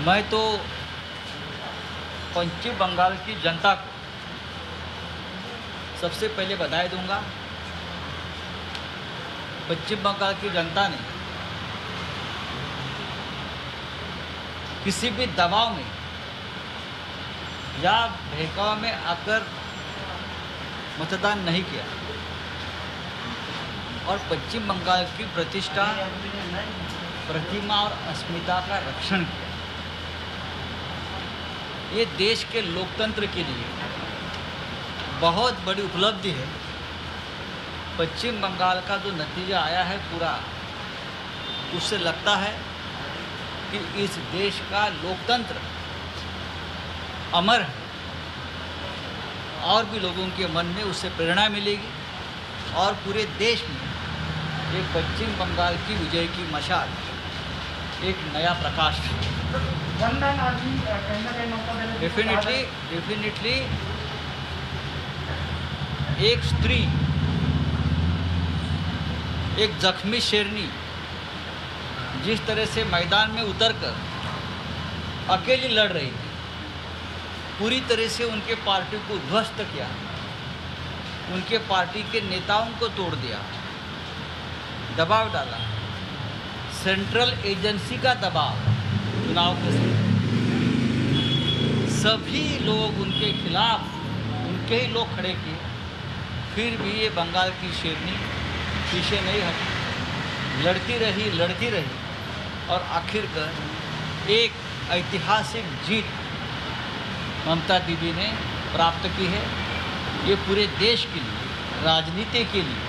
मैं तो पश्चिम बंगाल की जनता को सबसे पहले बधाई दूंगा। पश्चिम बंगाल की जनता ने किसी भी दबाव में या बहकाव में आकर मतदान नहीं किया और पश्चिम बंगाल की प्रतिष्ठा, प्रतिमा और अस्मिता का रक्षण किया। ये देश के लोकतंत्र के लिए बहुत बड़ी उपलब्धि है। पश्चिम बंगाल का जो नतीजा आया है पूरा, उससे लगता है कि इस देश का लोकतंत्र अमर है और भी लोगों के मन में उससे प्रेरणा मिलेगी और पूरे देश में एक पश्चिम बंगाल की विजय की मशाल, एक नया प्रकाश। डेफिनेटली एक स्त्री, एक जख्मी शेरनी जिस तरह से मैदान में उतरकर अकेली लड़ रही थी, पूरी तरह से उनके पार्टी को ध्वस्त किया, उनके पार्टी के नेताओं को तोड़ दिया, दबाव डाला, सेंट्रल एजेंसी का दबाव चुनाव के समय सभी लोग उनके खिलाफ, उनके ही लोग खड़े किए, फिर भी ये बंगाल की शेरनी पीछे नहीं हटी, लड़ती रही और आखिरकार एक ऐतिहासिक जीत ममता दीदी ने प्राप्त की है। ये पूरे देश के लिए, राजनीति के लिए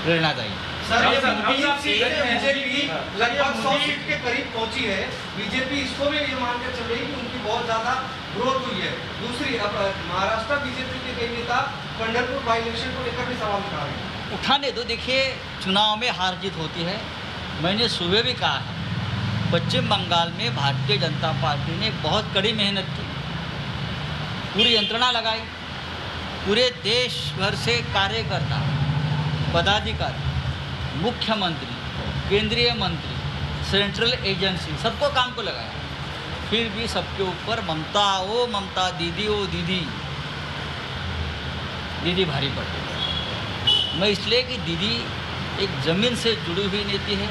प्रेरणादायी है। सर, ये बीजेपी लगभग 100 सीट के करीब पहुंची है। बीजेपी इसको भी ये मान कर चल रही है कि उनकी बहुत ज़्यादा ग्रोथ हुई है। दूसरी, अब महाराष्ट्र बीजेपी के कई नेता पंढरपुर बाई इलेक्शन को लेकर भी सवाल उठा रहे हैं। उठाने दो, देखिए चुनाव में हार जीत होती है। मैंने सुबह भी कहा है, पश्चिम बंगाल में भारतीय जनता पार्टी ने बहुत कड़ी मेहनत की, पूरी यंत्रणा लगाई, पूरे देश भर से कार्यकर्ता, पदाधिकारी, मुख्यमंत्री, केंद्रीय मंत्री, सेंट्रल एजेंसी, सबको काम को लगाया। फिर भी सबके ऊपर ममता, ओ ममता दीदी, ओ दीदी, दीदी भारी पड़ती है। मैं इसलिए कि दीदी एक ज़मीन से जुड़ी हुई नेता है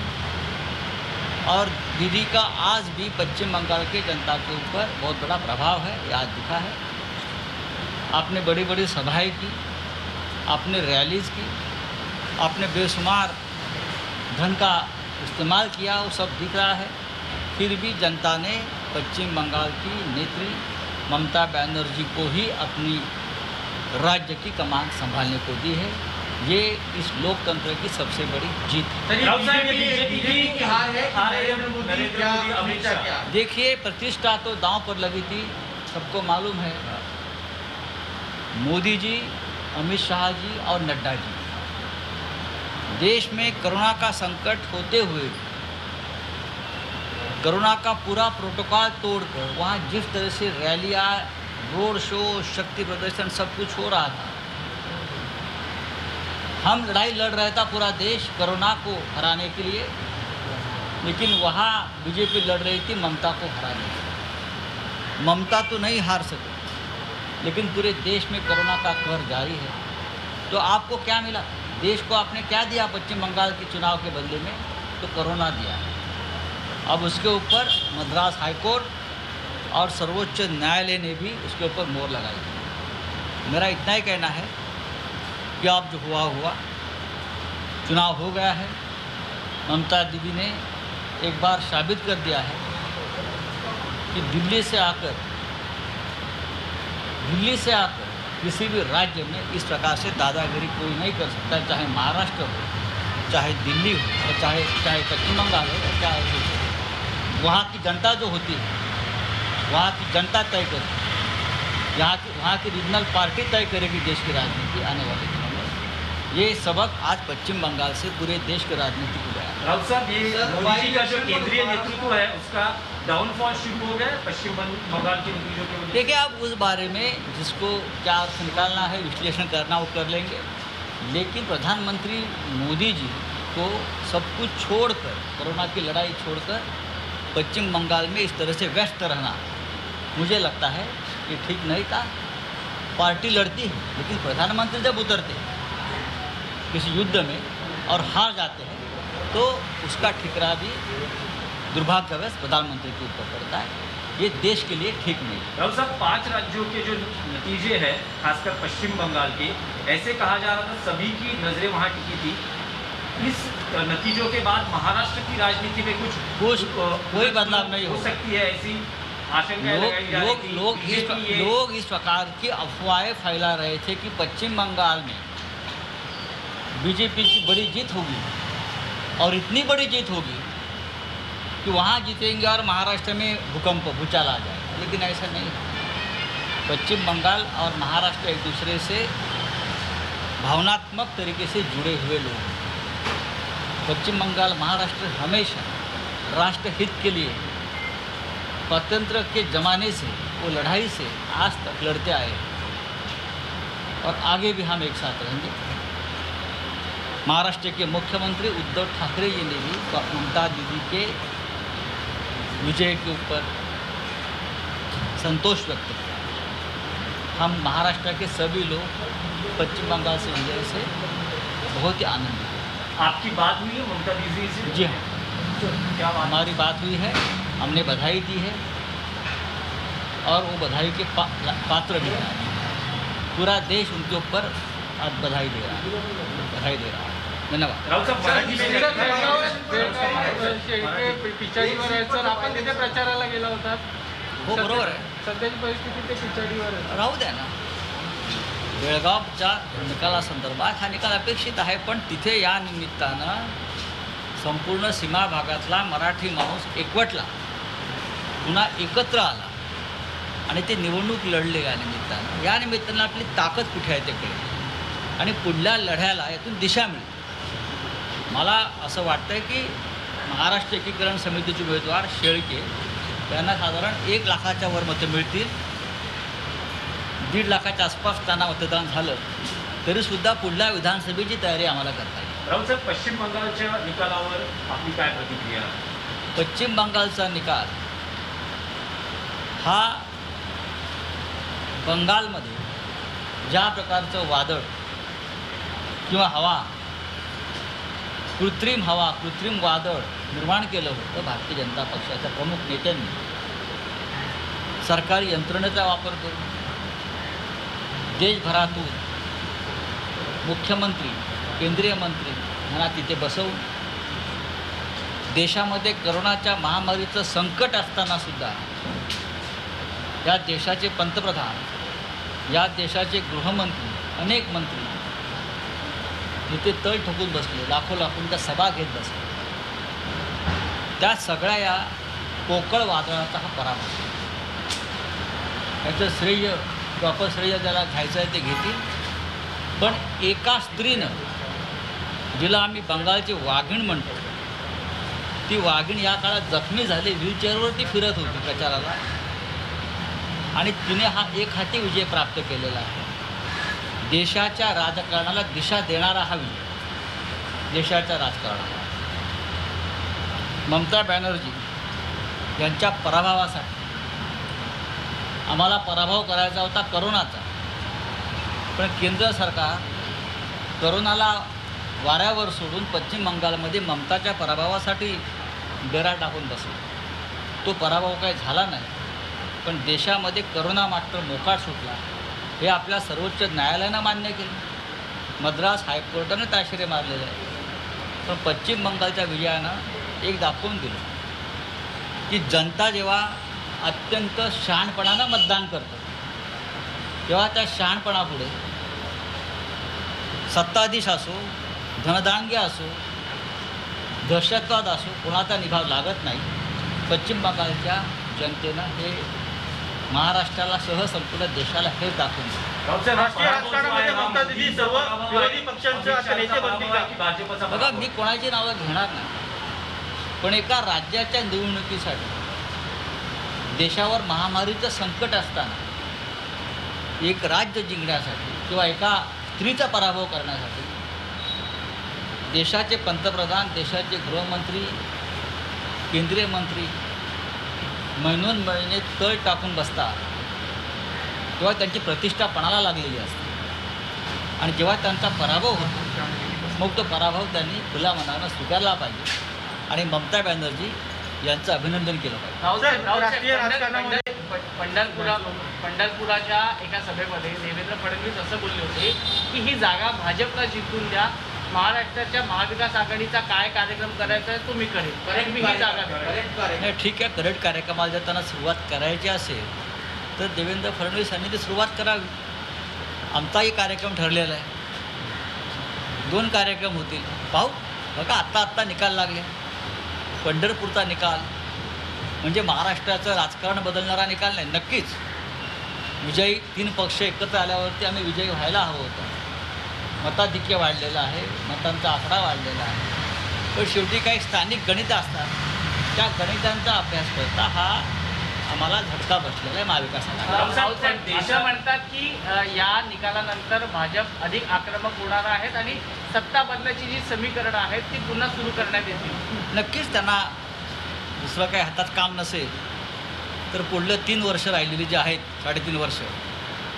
और दीदी का आज भी पश्चिम बंगाल के जनता के ऊपर बहुत बड़ा प्रभाव है, ये आज दिखा है। आपने बड़ी बड़ी सभाएं की, आपने रैलीज की, आपने बेशुमार धन का इस्तेमाल किया, वो सब दिख रहा है। फिर भी जनता ने पश्चिम बंगाल की नेत्री ममता बनर्जी को ही अपनी राज्य की कमान संभालने को दी है। ये इस लोकतंत्र की सबसे बड़ी जीत है। देखिए, प्रतिष्ठा तो दांव पर लगी थी, सबको मालूम है। मोदी जी, अमित शाह जी और नड्डा जी देश में कोरोना का संकट होते हुए कोरोना का पूरा प्रोटोकॉल तोड़कर वहाँ जिस तरह से रैलियाँ, रोड शो, शक्ति प्रदर्शन सब कुछ हो रहा था, हम लड़ाई लड़ रहा था पूरा देश कोरोना को हराने के लिए, लेकिन वहाँ बीजेपी लड़ रही थी ममता को हराने के लिए। ममता तो नहीं हार सकी, लेकिन पूरे देश में कोरोना का कहर जारी है। तो आपको क्या मिला? देश को आपने क्या दिया पश्चिम बंगाल के चुनाव के बदले में? तो कोरोना दिया। अब उसके ऊपर मद्रास हाईकोर्ट और सर्वोच्च न्यायालय ने भी उसके ऊपर मोहर लगाई। मेरा इतना ही कहना है कि अब जो हुआ, चुनाव हो गया है। ममता दीदी ने एक बार साबित कर दिया है कि दिल्ली से आकर किसी भी राज्य में इस प्रकार से दादागिरी कोई नहीं कर सकता, चाहे महाराष्ट्र हो, चाहे दिल्ली हो, और चाहे पश्चिम बंगाल हो, चाहे वहाँ की जनता जो होती है, वहाँ की जनता तय करती है। वहाँ की रीजनल पार्टी तय करेगी देश की राजनीति आने वाले दिनों में। ये सबक आज पश्चिम बंगाल से पूरे देश की राजनीति को गया। राउत साहब, ये मोदी जी का जो केंद्रीय नेतृत्व है उसका डाउनफॉल शुरू हो गया पश्चिम बंगाल के नतीजों के वजह से। देखिए, आप उस बारे में जिसको क्या अर्थ निकालना है, विश्लेषण करना, वो कर लेंगे, लेकिन प्रधानमंत्री मोदी जी को सब कुछ छोड़कर, कोरोना की लड़ाई छोड़कर पश्चिम बंगाल में इस तरह से व्यस्त रहना मुझे लगता है कि ठीक नहीं था। पार्टी लड़ती है, लेकिन प्रधानमंत्री जब उतरते हैं किसी युद्ध में और हार जाते हैं तो उसका ठिकरा भी दुर्भाग्यवश प्रधानमंत्री के ऊपर पड़ता है। ये देश के लिए ठीक नहीं। राहुल साहब, 5 राज्यों के जो नतीजे हैं, खासकर पश्चिम बंगाल के, ऐसे कहा जा रहा था सभी की नज़रें वहाँ टिकी थी। इस नतीजों के बाद महाराष्ट्र की राजनीति में कुछ कोई बदलाव नहीं हो सकती है, ऐसी आशंकाएं लगाई जा रही थी। लोग इस प्रकार की अफवाहें फैला रहे थे कि पश्चिम बंगाल में बीजेपी की बड़ी जीत होगी और इतनी बड़ी जीत होगी कि वहाँ जीतेंगे और महाराष्ट्र में भूकंप भूचाल आ जाएगा, लेकिन ऐसा नहीं है। पश्चिम बंगाल और महाराष्ट्र एक दूसरे से भावनात्मक तरीके से जुड़े हुए लोग हैं। पश्चिम बंगाल महाराष्ट्र हमेशा राष्ट्रहित के लिए स्वतंत्र के ज़माने से वो लड़ाई से आज तक लड़ते आए और आगे भी हम एक साथ रहेंगे। महाराष्ट्र के मुख्यमंत्री उद्धव ठाकरे जी ने भी ममता दीदी के विजय के ऊपर संतोष व्यक्त किया। हम महाराष्ट्र के सभी लोग पश्चिम बंगाल से विजय से बहुत ही आनंदित हैं। आपकी बात हुई है ममता दीदी से? जी हाँ, क्या बात? हमारी बात हुई है, हमने बधाई दी है और वो बधाई के पात्र भी हैं। पूरा देश उनके ऊपर आज बधाई दे रहा है। धन्यवाद। राहुल साहेब, पिछाडीवर आहे सर, आपण तिथे प्रचाराला गेला होता. हो, बरोबर आहे. सध्याची परिस्थिती ते पिछाडीवर आहे. राहू द्या ना. बेळगावच्या निकालासंदर्भात हा निकाल अपेक्षित आहे, पण तिथे या निमित्तानं संपूर्ण सीमा भागातला मराठी माणूस एकवटला, पुन्हा एकत्र आला आणि ते निवडणूक लढले. या निमित्तानं आपली ताकद कुठे आहे ते कळेल आणि पुढल्या लढ्याला यातून दिशा मिळेल. मला असं वाटतं की महाराष्ट्र एकीकरण समितीचे उमेदवार शेळके यांना साधारण 1 लाखाच्या वर मतं मिळतील. 1.5 लाखाच्या आसपास त्यांना मतदान झालं तरीसुद्धा पुढल्या विधानसभेची तयारी आम्हाला करता येईल. राहुल साहेब, पश्चिम बंगालच्या निकालावर आपली काय प्रतिक्रिया? पश्चिम बंगालचा निकाल हा बंगालमध्ये ज्या प्रकारचं वादळ किंवा कृत्रिम वादळ निर्माण केलं होतं भारतीय जनता पक्षाच्या प्रमुख नेत्यांनी सरकारी यंत्रणेचा वापर करून देशभरातून मुख्यमंत्री, केंद्रीय मंत्री यांना तिथे बसवून देशामध्ये करोनाच्या महामारीचं संकट असतानासुद्धा या देशाचे पंतप्रधान, या देशाचे गृहमंत्री, अनेक मंत्री तिथे तळ ठोकून बसले, लाखोंच्या सभा घेत बसले. त्या सगळ्या या पोकळ वादळाचा हा पराभव. याचं श्रेय, प्रॉपर श्रेय ज्याला घ्यायचं आहे ते घेतील. पण एका स्त्रीनं, जिला आम्ही बंगालची वाघीण म्हणतो, ती वाघीण या काळात जखमी झाली, व्हीलचेअरवरती फिरत होती प्रचाराला आणि तिने हा एक हाती विजय प्राप्त केलेला आहे. देशाच्या राजकारणाला दिशा देणारा हा विजय, देशाच्या राजकारणाला. ममता बॅनर्जी यांच्या पराभवासाठी आम्हाला पराभव करायचा होता करोनाचा, पण केंद्र सरकार करोनाला वाऱ्यावर सोडून पश्चिम बंगालमध्ये ममताच्या पराभवासाठी डेरा टाकून बसला. तो पराभव काही झाला नाही, पण देशामध्ये करोना मात्र मोकाट सुटला. हे आपल्या सर्वोच्च न्यायालयानं मान्य केलं, मद्रास हायकोर्टानं ताशेरे मारलेले आहे. पण पश्चिम बंगालच्या विजयानं एक दाखवून दिलं की जनता जेव्हा अत्यंत शहाणपणानं मतदान करतं तेव्हा त्या शहाणपणापुढे सत्ताधीश असो, धनदांडगे असो, दहशतवाद असो, कोणाचा निभाव लागत नाही. पश्चिम बंगालच्या जनतेनं हे महाराष्ट्राला सह संपूर्ण देशाला हे दाखवून दिलं. राष्ट्रीय राजकारणामध्ये ममता दीदी सर्व विरोधी पक्षांचे आता नेते बनतील का? भाजपचा बघा, मी कोणाची नावं घेणार नाही, पण एका राज्याच्या निवडणुकीसाठी देशावर महामारीचं संकट असताना एक राज्य जिंकण्यासाठी किंवा एका स्त्रीचा पराभव करण्यासाठी देशाचे पंतप्रधान, देशाचे गृहमंत्री, केंद्रीय मंत्री महिनोन महिने तळ टाकून बसतात तेव्हा त्यांची प्रतिष्ठा पणाला लागलेली असते आणि जेव्हा त्यांचा पराभव होतो मग तो पराभव त्यांनी खुल्या मनानं स्वीकारला पाहिजे आणि ममता बॅनर्जी यांचं अभिनंदन केलं पाहिजे. राष्ट्रीय राजकारणामध्ये पंढरपुराच्या एका सभेमध्ये देवेंद्र फडणवीस असं बोलले होते की ही जागा भाजपला जिंकून द्या, महाराष्ट्राच्या महाविकास आघाडीचा काय कार्यक्रम करायचा आहे तो मी करेन, मी ही जागा देईन. नाही ठीक आहे, करेक्ट कार्यक्रमाला जर त्यांना सुरुवात करायची असेल तर देवेंद्र फडणवीस यांनी ती सुरुवात करावी. आमचाही कार्यक्रम ठरलेला आहे, 2 कार्यक्रम होतील, पाहू. बघा आत्ता निकाल लागले. पंढरपूरचा निकाल म्हणजे महाराष्ट्राचं राजकारण बदलणारा निकाल नाही. नक्कीच विजयी 3 पक्ष एकत्र आल्यावरती आम्ही विजयी व्हायला हवं होतं. मताधिक्य वाढलेलं आहे, मतांचा आकडा वाढलेला आहे, पण शेवटी काही स्थानिक गणितं असतात, त्या गणितांचा अभ्यास करता हा आम्हाला झटका बसलेला आहे महाविकास आघाडीला. राऊत साहेब असं म्हणतात की या निकालानंतर भाजप अधिक आक्रमक होणार आहेत आणि सत्ता बदलाची जी समीकरणं आहेत ती पुन्हा सुरू करण्यात येतील. नक्कीच त्यांना दुसरं काही हातात काम नसेल तर पुढलं 3 वर्ष राहिलेली जी आहेत, 3.5 वर्ष,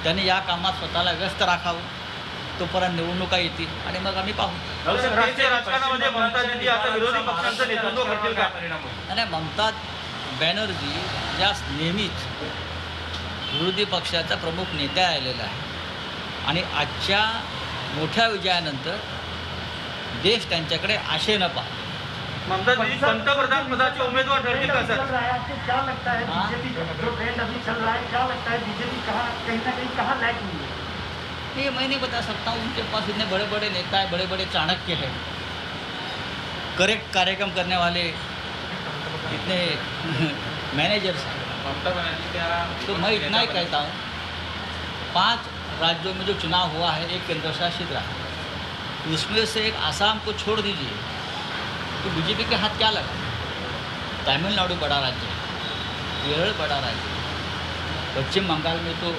त्यांनी या कामात स्वतःला व्यस्त राखावं. तोपर्यंत निवडणुका येतील आणि मग आम्ही पाहू. राष्ट्रीय राजकारणामध्ये ममता दीदी आता विरोधी पक्षांचं नेतृत्व करतील का? आणि ममता बॅनर्जी या नेहमीच विरोधी पक्षाचा प्रमुख नेत्या आलेला आहे आणि आजच्या मोठ्या विजयानंतर देश त्यांच्याकडे आशेनं पाहतो. ममता दीदी पंतप्रधान पदाचे उमेदवार ठरतील का सर? क्या लगता है बीजेपी जो ट्रेंड अभी चल रहा है, क्या लगता है बीजेपी कहीं ना कहीं कहाँ लैग हुई है? ये मैं नहीं बता सकता हूँ. उनके पास इतने बड़े बड़े नेता है, बड़े बड़े चाणक्य हैं, करेक्ट कार्यक्रम करने वाले इतने मैनेजर्स हैं. ममता बनर्जी क्या तो मैं इतना ही कहता हूँ, 5 राज्यों में जो चुनाव हुआ है, एक केंद्र शासित रहा, उसमें से एक आसाम को छोड़ दीजिए तो बीजेपी के हाथ क्या लगा. तमिलनाडु बड़ा राज्य है, केरल बड़ा राज्य है, पश्चिम बंगाल में तो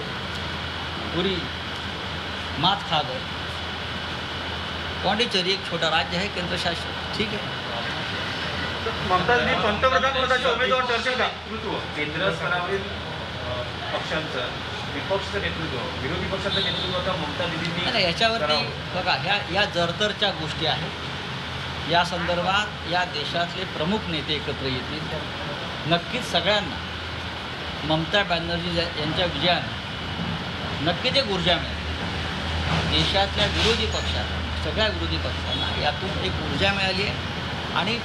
पूरी मात खा गए. पौंडीचेरी एक छोटा राज्य है केंद्र शासित, ठीक है. ममता दीदी पंतप्रधान पदाचे उमेदवार ठरतील का? नेतृत्व केंद्र स्तरावरील पक्षांचं विपक्षचं नेतृत्व, विरोधी पक्षाचं नेतृत्व आता ममता दीदींनी नाही याच्यावरती करावं. बघा ह्या जरतरच्या गोष्टी आहेत. या संदर्भात या देशातले प्रमुख नेते एकत्र येतील. नक्कीच सगळ्यांना ममता बॅनर्जी यांच्या विजयानं नक्कीच एक ऊर्जा मिळेल. देशातल्या विरोधी पक्षांना, सगळ्या विरोधी पक्षांना यातून एक ऊर्जा मिळाली आहे आणि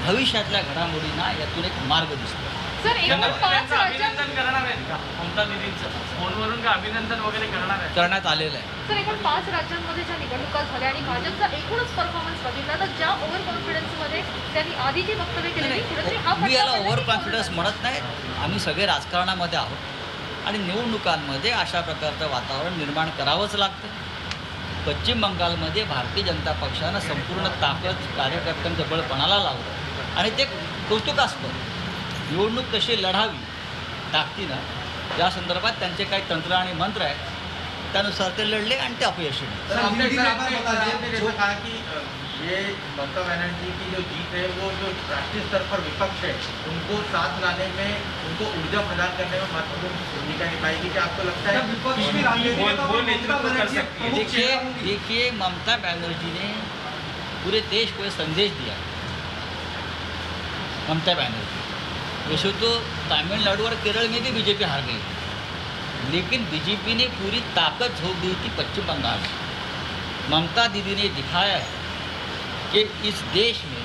भविष्यातल्या घडामोडींना यातून एक मार्ग दिसतो. सर एकूण धन्यवाद. 5 राज्यांत अभिनंदन करणार आहेत का ममता दीदींचं? फोनवरून का अभिनंदन वगैरे करणार आहेत? करण्यात आलेलं आहे. सर एकूण 5 राज्यांमध्ये ज्या निवडणुका झाल्या आणि भाजपचा एकूणच परफॉर्मन्स बघितला तर ज्या ओव्हर कॉन्फिडन्समध्ये त्यांनी आधी जी वक्तव्य केलेली कुठेतरी हा मी याला फटका ओव्हर पडला की कॉन्फिडन्स म्हणत नाही. आम्ही सगळे राजकारणामध्ये आहोत आणि निवडणुकांमध्ये अशा प्रकारचं वातावरण निर्माण करावंच लागतं. पश्चिम बंगालमध्ये भारतीय जनता पक्षानं संपूर्ण ताकद कार्यकर्त्यांचं बळ पणाला लावलं आणि ते कौतुकास्पद. निवडणूक कशी लढावी ताकदीनं या संदर्भात त्यांचे काही तंत्र आणि मंत्र आहेत, त्यानुसार ते लढले आणि ते अपयशी मिळाले. सर, हिंदी में आप बता दीजिए जो कहा कि ये ममता बनर्जी की जो जीत है वो जो राष्ट्रीय स्तर पर विपक्ष है उनको साथ लाने में, उनको ऊर्जा प्रदान करने में महत्वपूर्ण भूमिका निभाएगी. क्या आपको लगता है विपक्ष की राजनीति में तो वो ममता नेतृत्व कर बनर्जी सकती है. प्रमुख चेहरा होंगी. देखिए ममता बनर्जी ने पूरे देश को ये संदेश दिया. ममता बनर्जी वैसे तो तमिलनाडु और केरल में भी बीजेपी हार गई, लेकिन बीजेपी ने पूरी ताकत झोंक दी थी पश्चिम बंगाल में. ममता दीदी ने दिखाया है कि इस देश में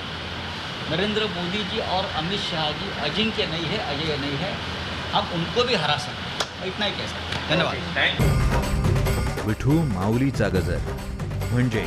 नरेंद्र मोदी जी और अमित शाह जी अजिंक्य नहीं है, अजय नहीं है. हम उनको भी हरा सकते हैं. इतना ही कह सकते हैं. धन्यवाद. थँक्यू. विठू माऊलीचा गजर म्हणजे